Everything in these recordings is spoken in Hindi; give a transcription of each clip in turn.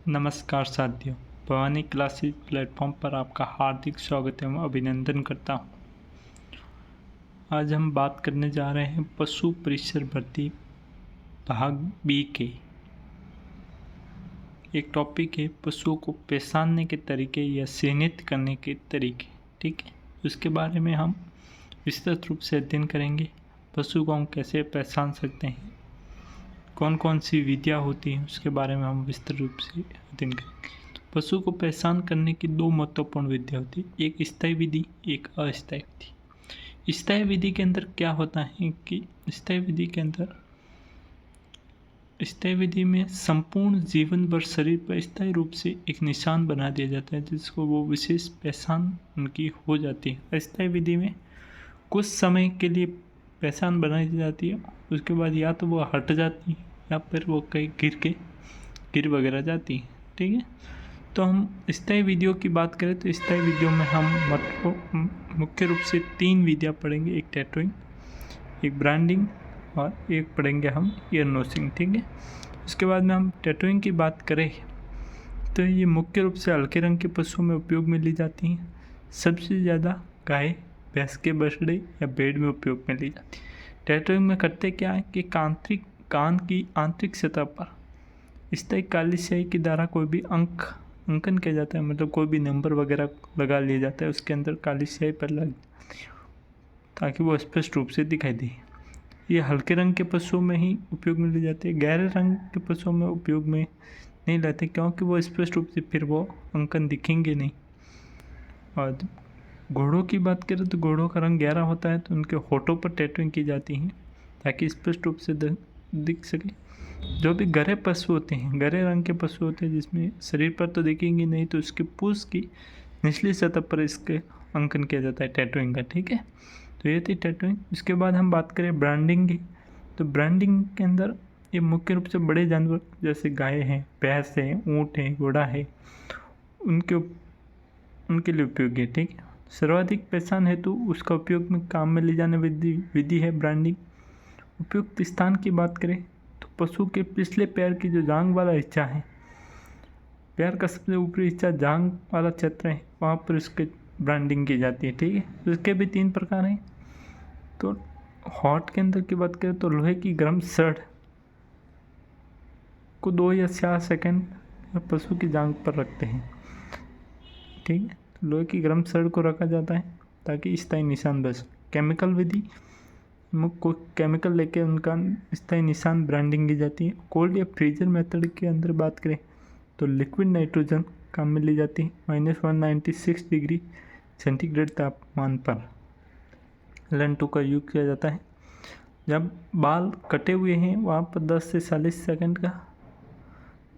नमस्कार साथियों, भवानी क्लासेस प्लेटफॉर्म पर आपका हार्दिक स्वागत एवं अभिनंदन करता हूँ। आज हम बात करने जा रहे हैं पशु परिसर भर्ती भाग बी के। एक टॉपिक है पशुओं को पहचानने के तरीके या चिन्हित करने के तरीके। ठीक है, उसके बारे में हम विस्तृत रूप से अध्ययन करेंगे। पशु को हम कैसे पहचान सकते हैं, कौन कौन सी विधियाँ होती हैं, उसके बारे में हम विस्तृत रूप से अध्ययन करेंगे। पशु को पहचान करने की दो महत्वपूर्ण विधियाँ होती है, एक स्थायी विधि, एक अस्थायी विधि। स्थायी विधि के अंदर क्या होता है कि स्थायी विधि में संपूर्ण जीवन भर शरीर पर स्थायी रूप से एक निशान बना दिया जाता है, जिसको वो विशेष पहचान उनकी हो जाती है। अस्थायी विधि में कुछ समय के लिए पहचान बनाई जाती है, उसके बाद या तो वो हट जाती है या फिर वो कहीं गिर वगैरह जाती है। ठीक है, तो हम स्थायी विधियों की बात करें तो स्थायी विधियों में हम मुख्य रूप से तीन विधियाँ पढ़ेंगे, एक टैटूइंग, एक ब्रांडिंग और एक पढ़ेंगे हम ईयर नोसिंग। ठीक है, उसके बाद में हम टैटूइंग की बात करें तो ये मुख्य रूप से हल्के रंग के पशुओं में उपयोग में ली जाती हैं। सबसे ज़्यादा गाय, भैंस के बछड़े या भेड़ में उपयोग में ली जाती है। टैटूइंग में करते क्या है कि कान की आंतरिक सतह पर स्थायी काली स्याही के द्वारा कोई भी अंकन किया जाता है, मतलब कोई भी नंबर वगैरह लगा लिया जाता है, उसके अंदर काली स्याही पर लग ताकि वो स्पष्ट रूप से दिखाई दे। ये हल्के रंग के पशुओं में ही उपयोग में ली जाती है, गहरे रंग के पशुओं में उपयोग में नहीं लाते, क्योंकि वो स्पष्ट रूप से फिर वो अंकन दिखेंगे नहीं। और घोड़ों की बात करें तो घोड़ों का रंग गहरा होता है, तो उनके होठों पर टैटूइंग की जाती है ताकि स्पष्ट रूप से दिख सके। जो भी गहरे पशु होते हैं, गहरे रंग के पशु होते हैं, जिसमें शरीर पर तो दिखेंगे नहीं, तो उसके पूंछ की निचली सतह पर इसके अंकन किया जाता है टैटूइंग का। ठीक है, तो ये थी टैटूइंग। उसके बाद हम बात करें ब्रांडिंग की, तो ब्रांडिंग के अंदर ये मुख्य रूप से बड़े जानवर जैसे गाय हैं, भैंस है, ऊँट है, घोड़ा है, उनके लिए उपयोगी है। ठीक है, सर्वाधिक पहचान हेतु उसका उपयोग में काम में ले जाने विधि है ब्रांडिंग। उपयुक्त स्थान की बात करें तो पशु के पिछले पैर की जो जांघ वाला हिस्सा है, पैर का सबसे ऊपरी हिस्सा जांघ वाला क्षेत्र है, वहाँ पर उसके ब्रांडिंग की जाती है। ठीक है, उसके भी तीन प्रकार हैं। तो हॉट के अंदर की बात करें तो लोहे की गर्म सड़ को 2 या 4 सेकंड पशु की जांघ पर रखते हैं। ठीक है, तो लोहे की गर्म सड़ को रखा जाता है ताकि स्थायी निशान बस। केमिकल विधि, को केमिकल लेके उनका स्थायी निशान ब्रांडिंग की जाती है। कोल्ड या फ्रीजर मेथड के अंदर बात करें तो लिक्विड नाइट्रोजन काम में ली जाती है। -196 डिग्री सेंटीग्रेड तापमान पर LN2 का यूज किया जाता है। जब बाल कटे हुए हैं वहाँ पर 10 से 40 सेकंड का,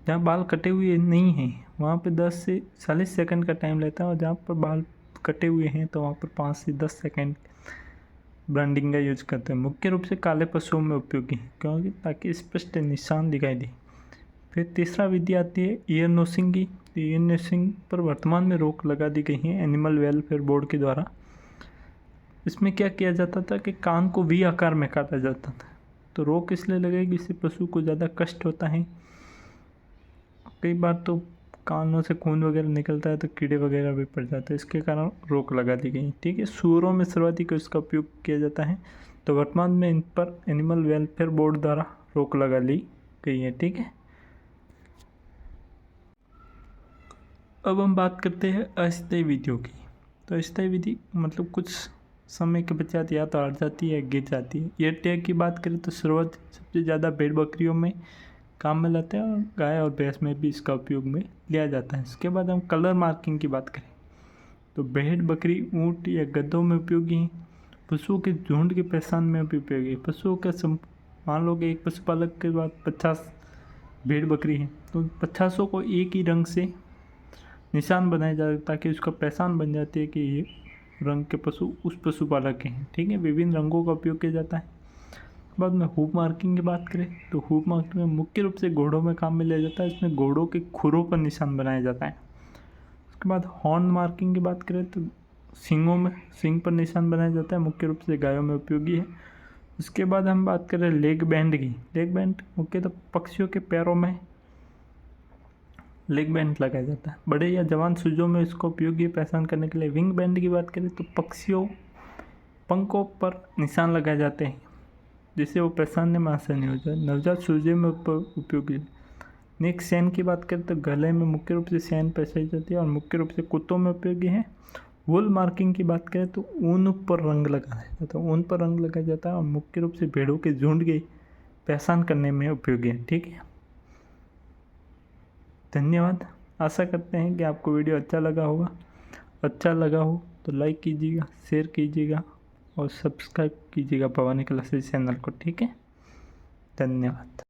जहाँ बाल कटे हुए नहीं हैं वहाँ पर 10 से 40 सेकंड का टाइम लेता है, और जहाँ पर बाल कटे हुए हैं तो वहाँ पर 5 से 10 सेकंड ब्रांडिंग का यूज करते हैं। मुख्य रूप से काले पशुओं में उपयोगी है, क्योंकि ताकि स्पष्ट निशान दिखाई दे। फिर तीसरा विधि आती है ईयर नोसिंग की। ईयर नोसिंग पर वर्तमान में रोक लगा दी गई है एनिमल वेलफेयर बोर्ड के द्वारा। इसमें क्या किया जाता था कि कान को वी आकार में काटा जाता था। तो रोक इसलिए लगेगी, इससे पशु को ज़्यादा कष्ट होता है। कई बार तो कानों से खून वगैरह निकलता है तो कीड़े वगैरह भी पड़ जाते हैं, इसके कारण रोक लगा दी गई। ठीक है, सूअरों में सर्वाधिक इसका उपयोग किया जाता है, तो वर्तमान में इन पर एनिमल वेलफेयर बोर्ड द्वारा रोक लगा ली गई है। ठीक है, अब हम बात करते हैं अस्थायी विधियों की। तो अस्थायी विधि मतलब कुछ समय के पश्चात या तो हट जाती है या गिर जाती है। ईयर टैग की बात करें तो शुरुआत सबसे ज़्यादा भेड़ बकरियों में काम में लाते हैं, और गाय और भैंस में भी इसका उपयोग में लिया जाता है। इसके बाद हम कलर मार्किंग की बात करें तो भेड़, बकरी, ऊँट या गधों में उपयोगी हैं। पशुओं के झुंड की पहचान में भी उपयोगी है। पशुओं का मान लो कि एक पशुपालक के बाद 50 भेड़ बकरी हैं, तो 50 को एक ही रंग से निशान बनाया जाता है ताकि उसका पहचान बन जाती है कि ये रंग के पशु उस पशुपालक के हैं। ठीक है, विभिन्न रंगों का उपयोग किया जाता है। बाद में हूप मार्किंग की बात करें तो हूप मार्किंग में मुख्य रूप से घोड़ों में काम में लिया जाता है। इसमें घोड़ों के खुरों पर निशान बनाया जाता है। उसके बाद हॉर्न मार्किंग की बात करें तो सींग पर निशान बनाया जाता है, मुख्य रूप से गायों में उपयोगी है। उसके बाद हम बात करें लेग बैंड की। लेग बैंड मुख्यतः पक्षियों के पैरों में लेग बैंड लगाया जाता है। बड़े या जवान सूजों में इसको उपयोगी पहचान करने के लिए विंग बैंड की बात करें तो पक्षियों पंखों पर निशान लगाए जाते हैं जिससे वो पहचानने में आसानी हो जाए। नवजात सूजे में उपयोगी नेक सैन की बात करें तो गले में मुख्य रूप से सैन पहचाई जाती है और मुख्य रूप से कुत्तों में उपयोगी है। वुल मार्किंग की बात करें तो ऊन पर रंग लगाया जाता है, ऊन पर रंग लगाया जाता है और मुख्य रूप से भेड़ों के झुंड की पहचान करने में उपयोगी है। ठीक है, धन्यवाद। आशा करते हैं कि आपको वीडियो अच्छा लगा होगा। अच्छा लगा हो तो लाइक कीजिएगा, शेयर कीजिएगा और सब्सक्राइब कीजिएगा भवानी क्लासेस चैनल को। ठीक है, धन्यवाद।